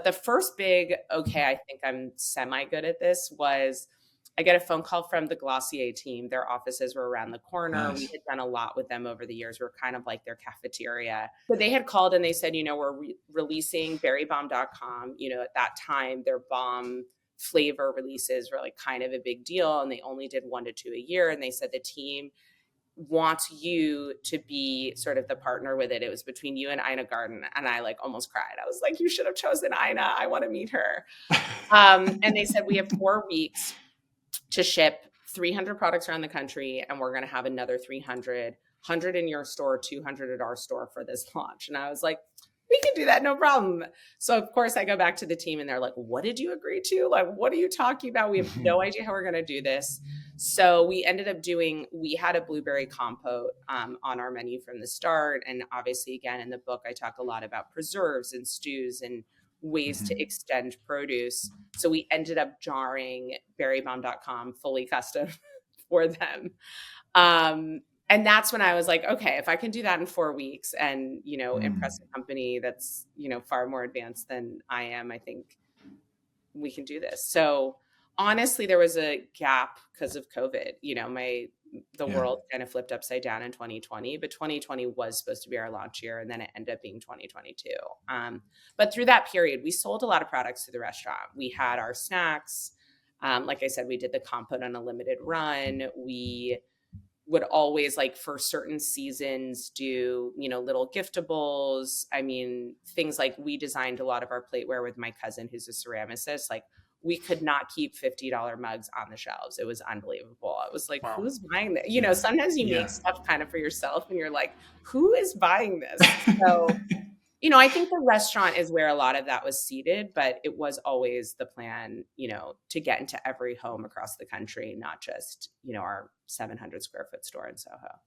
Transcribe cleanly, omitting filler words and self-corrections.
the first big, okay, I think I'm semi good at this, was I get a phone call from the Glossier team. Their offices were around the corner. We Nice. had done a lot with them over the years. We're kind of like their cafeteria. But they had called and they said, we're releasing berrybomb.com. At that time, their bomb flavor releases were like kind of a big deal. And they only did 1 to 2 a year. And they said the team wants you to be sort of the partner with it. It was between you and Ina Garten. And I like almost cried. I was like, you should have chosen Ina. I want to meet her. And they said, we have 4 weeks to ship 300 products around the country. And we're going to have another 300, 100 in your store, 200 at our store for this launch. And I was like, we can do that. No problem. So of course I go back to the team and they're like, what did you agree to? Like, what are you talking about? We have no idea how we're going to do this. So we ended up we had a blueberry compote on our menu from the start. And obviously, again, in the book, I talk a lot about preserves and stews and ways to extend produce. So we ended up jarring berrybomb.com fully custom for them. And that's when I was like, okay, if I can do that in 4 weeks and, impress a company that's, far more advanced than I am, I think we can do this. So honestly, there was a gap because of COVID. The world kind of flipped upside down in 2020, but 2020 was supposed to be our launch year, and then it ended up being 2022. But through that period, we sold a lot of products to the restaurant. We had our snacks. Like I said, we did the compote on a limited run. We would always, like, for certain seasons, do, little giftables. I mean, things like, we designed a lot of our plateware with my cousin, who's a ceramicist. Like, we could not keep $50 mugs on the shelves. It was unbelievable. I was like, Wow. who's buying this? Sometimes you make stuff kind of for yourself and you're like, who is buying this? So, I think the restaurant is where a lot of that was seeded, but it was always the plan, to get into every home across the country, not just, our 700 square foot store in Soho.